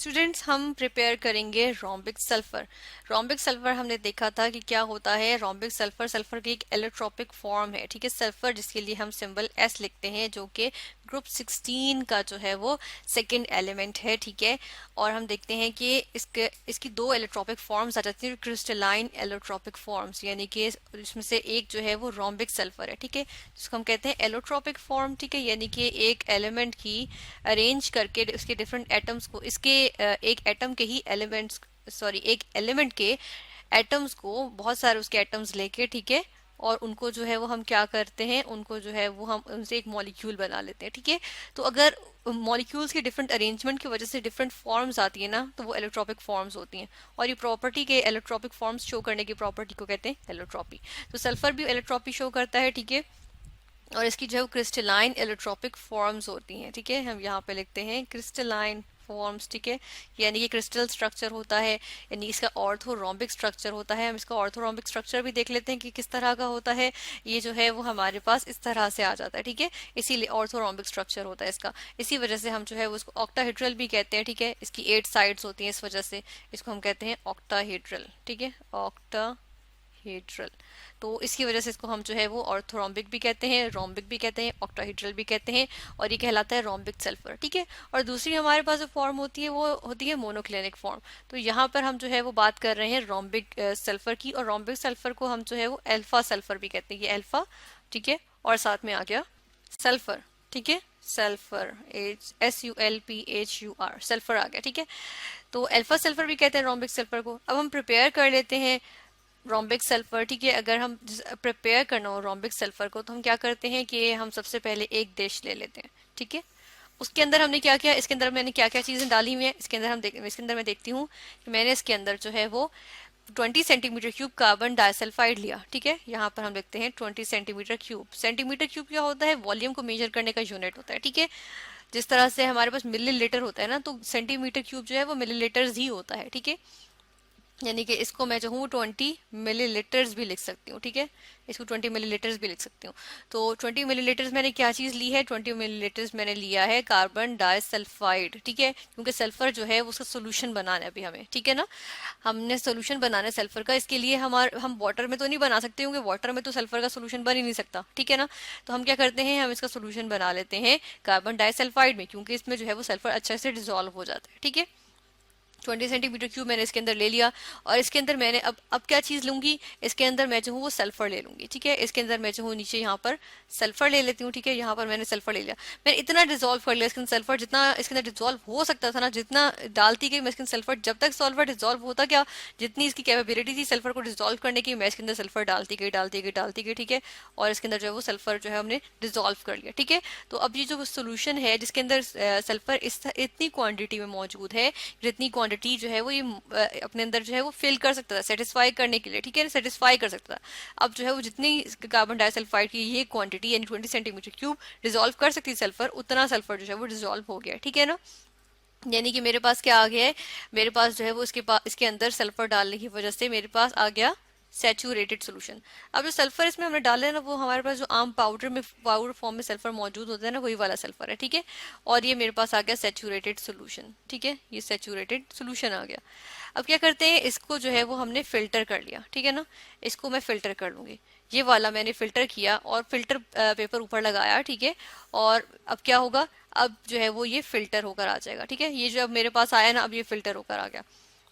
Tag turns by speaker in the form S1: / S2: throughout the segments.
S1: Students हम prepare करेंगे rhombic sulphur. Rhombic sulphur हमने देखा था कि क्या होता है। रोम्बिक सल्फर सल्फर की एक एलोट्रोपिक फॉर्म है, ठीक है। सल्फर जिसके लिए हम सिंबल एस लिखते हैं, जो कि ग्रुप 16 का जो है वो सेकंड एलिमेंट है, ठीक है। और हम देखते हैं कि इसकी दो एलोट्रोपिक फॉर्म्स आ जाती हैं, क्रिस्टलाइन एलोट्रोपिक फॉर्म्स, यानी कि इसमें से एक जो है वो रोम्बिक सल्फर है, ठीक है, जिसको हम कहते हैं एलोट्रोपिक फॉर्म, ठीक है। यानी कि एक एलिमेंट की अरेंज करके उसके डिफरेंट एटम्स को, इसके एक एटम के ही एलिमेंट्स, सॉरी एक एलिमेंट के एटम्स को, बहुत सारे उसके एटम्स लेके, ठीक है, और उनको जो है वो हम क्या करते हैं, उनको जो है वो हम उनसे एक मॉलिक्यूल बना लेते हैं, ठीक है। तो अगर मॉलिक्यूल्स के डिफरेंट अरेंजमेंट की वजह से डिफरेंट फॉर्म्स आती है ना, तो वो एलोट्रोपिक फॉर्म्स होती हैं। और ये प्रॉपर्टी के एलोट्रोपिक फॉर्म्स शो करने की प्रॉपर्टी को कहते हैं एलोट्रॉपी। तो सल्फर भी एलोट्रॉपी शो करता है, ठीक है। और इसकी जो है क्रिस्टलाइन एलोट्रोपिक फॉर्म्स होती हैं, ठीक है। हम यहाँ पे लिखते हैं क्रिस्टलाइन फॉर्म्स, ठीक है। यानी कि क्रिस्टल स्ट्रक्चर होता है, यानी इसका ऑर्थोरोम्बिक स्ट्रक्चर होता है। हम इसका ऑर्थोरोम्बिक स्ट्रक्चर भी देख लेते हैं कि किस तरह का होता है। ये जो है वो हमारे पास इस तरह से आ जाता है, ठीक है। इसीलिए ऑर्थोरोम्बिक स्ट्रक्चर होता है इसका। इसी वजह से हम जो है वो इसको ऑक्टाहेड्रल भी कहते हैं, ठीक है। इसकी 8 साइड्स होती हैं, इस वजह से इसको हम कहते हैं ऑक्टाहेड्रल, ठीक है, ऑक्टाहेड्रल। तो इसकी वजह से इसको हम जो है वो ऑर्थोरोम्बिक भी कहते हैं, रोम्बिक भी कहते हैं, ऑक्टाहेड्रल भी कहते हैं, और ये कहलाता है रोम्बिक सल्फर, ठीक है। और दूसरी हमारे पास जो फॉर्म होती है वो होती है मोनोक्लिनिक फॉर्म। तो यहाँ पर हम जो है वो बात कर रहे हैं रोम्बिक सल्फर की, और रोम्बिक सल्फर को हम जो है वो अल्फा सल्फर भी कहते हैं। ये अल्फा, ठीक है, और साथ में आ गया सल्फर, ठीक है, सल्फर, SULPHUR, सल्फर आ गया, ठीक है। तो अल्फा सल्फर भी कहते हैं रोम्बिक सल्फर को। अब हम प्रिपेयर कर लेते हैं रोम्बिक सल्फर, ठीक है। अगर हम प्रिपेयर करना हो रोम्बिक सल्फर को, तो हम क्या करते हैं कि हम सबसे पहले एक डिश ले लेते हैं, ठीक है। उसके अंदर हमने क्या किया, इसके अंदर मैंने क्या क्या चीजें डाली हुई है, इसके अंदर मैं देखती हूँ कि मैंने इसके अंदर जो है वो 20 सेंटीमीटर क्यूब कार्बन डाइसल्फाइड लिया, ठीक है। यहाँ पर हम लिखते हैं 20 सेंटीमीटर क्यूब। सेंटीमीटर क्यूब क्या होता है, वॉल्यूम को मेजर करने का यूनिट होता है, ठीक है। जिस तरह से हमारे पास मिलीलीटर होता है ना, तो सेंटीमीटर क्यूब जो है वो मिलीलीटर्स ही होता है, ठीक है। यानी कि इसको मैं जो हूँ 20 मिलीलीटर्स भी लिख सकती हूँ, ठीक है। इसको 20 मिलीलीटर्स भी लिख सकती हूँ। तो 20 मिलीलीटर्स मैंने क्या चीज़ ली है, 20 मिलीलीटर्स मैंने लिया है कार्बन डाइसल्फाइड, ठीक है। क्योंकि सल्फर जो है उसका सोल्यूशन बनाना है अभी हमें, ठीक है ना। हमने सोल्यूशन बनाना है सल्फर का। इसके लिए हम वाटर में तो नहीं बना सकते, क्योंकि वाटर में तो सल्फर का सोल्यूशन बन ही नहीं सकता, ठीक है ना। तो हम क्या करते हैं, हम इसका सोल्यूशन बना लेते हैं कार्बन डाइसल्फाइड में, क्योंकि इसमें जो है वो सल्फर अच्छे से डिजोल्व हो जाता है, ठीक है। 20 सेंटीमीटर क्यूब मैंने इसके अंदर ले लिया। और इसके अंदर मैंने अब क्या चीज़ लूंगी, इसके अंदर मैं जो हूँ वो सल्फर ले लूंगी, ठीक है। इसके अंदर मैं जो हूँ नीचे यहाँ पर सल्फर ले लेती हूँ, ठीक है। यहाँ पर मैंने सल्फर ले लिया। मैंने इतना डिजोल्व कर लिया इसके अंदर सल्फर, जितना इसके अंदर डिजोल्व हो सकता था ना, जितना डालती गई मैं इसके अंदर सल्फर, जब तक सल्फर डिजोल्व होता क्या, जितनी इसकी कैपेबिलिटी थी सल्फर को डिजोल्व करने की, मैं इसके अंदर सल्फर डालती गई, ठीक है। और इसके अंदर जो है वो सल्फर जो है हमने डिजोल्व कर लिया, ठीक है। तो अब ये जो सोल्यूशन है जिसके अंदर सल्फर इतनी क्वांटिटी में मौजूद है, जितनी क्वांटिटी जो है वो ये अपने अंदर जो है वो फिल कर सकता था सेटिस्फाई करने के लिए, ठीक है, सेटिस्फाई कर सकता था। अब जो है वो जितनी कार्बन डाइसल्फाइड की ये क्वांटिटी यानी 20 सेंटीमीटर क्यूब डिजोल्व कर सकती सल्फर, उतना सल्फर जो है वो डिजोल्व हो गया, ठीक है ना। यानी कि मेरे पास क्या आ गया है, मेरे पास जो है वो इसके अंदर सल्फर डालने की वजह से मेरे पास आ गया सैचुरेटेड सोल्यूशन। अब जो सल्फर इसमें हमने डाला है ना, वो हमारे पास जो आम पाउडर फॉर्म में सल्फर मौजूद होता है ना, वही वाला सल्फर है, ठीक है। और ये मेरे पास आ गया सैचुरेटेड सोल्यूशन, ठीक है, ये सैचुरेटेड सोल्यूशन आ गया। अब क्या करते हैं, इसको जो है वो हमने फिल्टर कर लिया, ठीक है ना। इसको मैं फिल्टर कर लूंगी, ये वाला मैंने फिल्टर किया और फिल्टर पेपर ऊपर लगाया, ठीक है। और अब क्या होगा, अब जो है वो ये फिल्टर होकर आ जाएगा, ठीक है। ये जो अब मेरे पास आया ना, अब ये फिल्टर होकर आ गया।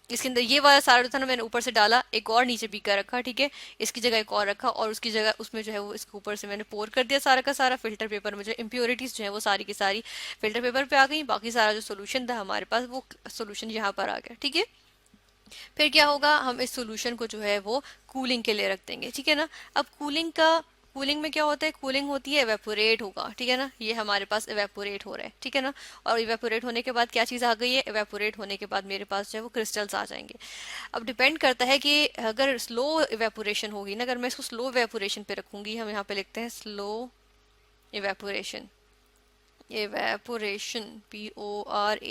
S1: इसके अंदर ये वाला सारा जो था ना, मैंने ऊपर से डाला, एक और नीचे बीकर रखा, ठीक है। इसकी जगह एक और रखा, और उसकी जगह उसमें जो है वो इसके ऊपर से मैंने पोर कर दिया सारा का सारा फिल्टर पेपर में। जो इम्प्योरिटीज जो है वो सारी की सारी फिल्टर पेपर पे आ गई। बाकी सारा जो सोल्यूशन था हमारे पास, वो सोल्यूशन यहाँ पर आ गया, ठीक है। फिर क्या होगा, हम इस सोल्यूशन को जो है वो कूलिंग के लिए रख देंगे, ठीक है ना। अब कूलिंग में क्या होता है, कूलिंग होती है एवेपोरेट होगा, ठीक है ना। ये हमारे पास एवेपोरेट हो रहा है, ठीक है ना। और इवेपोरेट होने के बाद क्या चीज़ आ गई है, एवेपोरेट होने के बाद मेरे पास जो है वो क्रिस्टल्स आ जाएंगे। अब डिपेंड करता है कि अगर स्लो इवेपोरेशन होगी ना, अगर मैं इसको स्लो इवेपोरेशन पे रखूंगी, हम यहाँ पे लिखते हैं slow evaporation, evaporation, PORATION,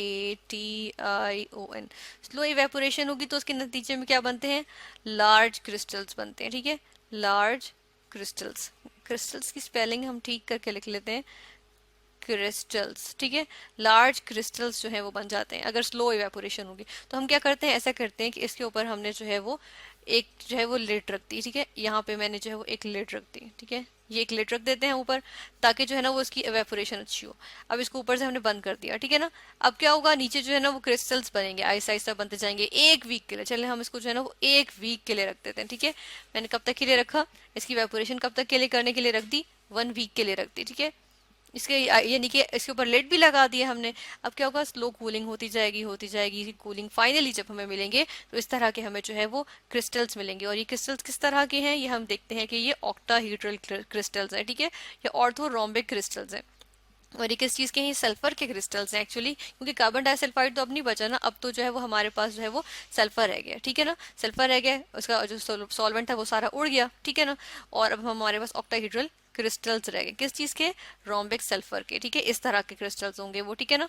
S1: slow evaporation होगी तो उसके नतीजे में क्या बनते हैं, लार्ज क्रिस्टल्स बनते हैं, ठीक है, लार्ज क्रिस्टल्स। क्रिस्टल्स की स्पेलिंग हम ठीक करके लिख लेते हैं, क्रिस्टल्स, ठीक है, लार्ज क्रिस्टल्स जो है वो बन जाते हैं अगर स्लो इवेपोरेशन होगी। तो हम क्या करते हैं, ऐसा करते हैं कि इसके ऊपर हमने जो है वो एक जो है वो लिड रख दी, ठीक है, यहाँ पे मैंने जो है वो एक लिड रख दी, ठीक है, ये एक लिड रख देते हैं ऊपर, ताकि जो है ना वो इसकी इवेपोरेशन अच्छी हो। अब इसको ऊपर से हमने बंद कर दिया, ठीक है ना। अब क्या होगा, नीचे जो है ना वो क्रिस्टल्स बनेंगे, आहिस्ता आहिस्ता बनते जाएंगे 1 वीक के लिए। चलिए हम इसको जो है ना वो 1 वीक के लिए रख देते हैं, ठीक है। मैंने कब तक के लिए रखा, इसकी इवेपोरेशन कब तक के लिए करने के लिए रख दी, 1 वीक के लिए रख दी, ठीक है। इसके यानी कि इसके ऊपर लेड भी लगा दिया हमने। अब क्या होगा, स्लो कूलिंग होती जाएगी कूलिंग, फाइनली जब हमें मिलेंगे तो इस तरह के हमें जो है वो क्रिस्टल्स मिलेंगे। और ये क्रिस्टल्स किस तरह के हैं, ये हम देखते हैं कि ये ऑक्टाहीड्रल क्रिस्टल्स हैं, ठीक है, ये ऑर्थोरोम्बिक क्रिस्टल्स हैं। और ये किस चीज़ के हैं, सल्फर के क्रिस्टल्स हैं एक्चुअली, क्योंकि कार्बन डाइसल्फाइड तो अब नहीं बचा ना, अब तो जो है वो हमारे पास जो है वो सल्फर रह गया, ठीक है ना। सल्फर रह गया, उसका जो सॉल्वेंट था वो सारा उड़ गया, ठीक है ना। और अब हमारे पास ऑक्टाहीड्रल क्रिस्टल्स रह गए, किस चीज़ के, रोम्बिक सल्फर के, ठीक है, इस तरह के क्रिस्टल्स होंगे वो, ठीक है ना।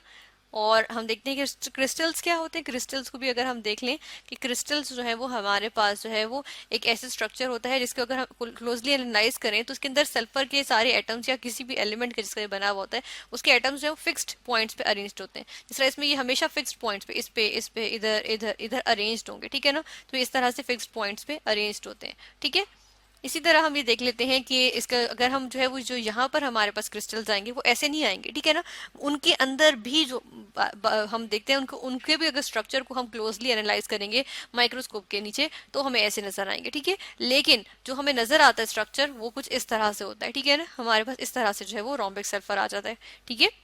S1: और हम देखते हैं कि क्रिस्टल्स क्या होते हैं। क्रिस्टल्स को भी अगर हम देख लें कि क्रिस्टल्स जो है वो हमारे पास जो है वो एक ऐसे स्ट्रक्चर होता है जिसको अगर हम क्लोजली एनालाइज करें तो उसके अंदर सल्फर के सारे एटम्स या किसी भी एलिमेंट का जिसका बना हुआ होता है उसके एटम्स जो है वो फिक्स्ड पॉइंट्स पे अरेंज्ड होते हैं। जिस तरह इसमें ये हमेशा फिक्स्ड पॉइंट्स पे इस पे इधर इधर इधर अरेंज्ड होंगे, ठीक है ना। तो इस तरह से फिक्स्ड पॉइंट्स पे अरेंज्ड होते हैं, ठीक है। इसी तरह हम ये देख लेते हैं कि इसका अगर हम जो है वो जो यहाँ पर हमारे पास क्रिस्टल्स आएंगे वो ऐसे नहीं आएंगे, ठीक है ना। उनके अंदर भी जो हम देखते हैं उनको, उनके भी अगर स्ट्रक्चर को हम क्लोजली एनालाइज करेंगे माइक्रोस्कोप के नीचे तो हमें ऐसे नजर आएंगे, ठीक है। लेकिन जो हमें नजर आता है स्ट्रक्चर वो कुछ इस तरह से होता है, ठीक है ना। हमारे पास इस तरह से जो है वो रोम्बिक सल्फर आ जाता है, ठीक है।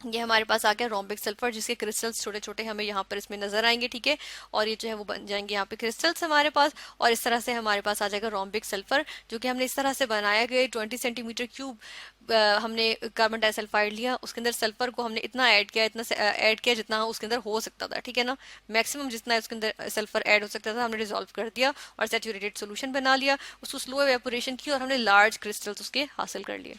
S1: ये हमारे पास आ गया रोम्बिक सल्फर, जिसके क्रिस्टल्स छोटे छोटे हमें यहाँ पर इसमें नजर आएंगे, ठीक है। और ये जो है वो बन जाएंगे यहाँ पे क्रिस्टल्स हमारे पास। और इस तरह से हमारे पास आ जाएगा रोम्बिक सल्फर, जो कि हमने इस तरह से बनाया गया 20 सेंटीमीटर क्यूब। हमने कार्बन डाइसल्फाइड लिया, उसके अंदर सल्फर को हमने इतना इतना ऐड किया जितना उसके अंदर हो सकता था, ठीक है ना। मैक्सिमम जितना उसके अंदर सल्फर ऐड हो सकता था हमने डिजोल्व कर दिया और सेचुरेटेड सोल्यूशन बना लिया, उसको स्लो एवेपोरेशन की और हमने लार्ज क्रिस्टल्स उसके हासिल कर लिए।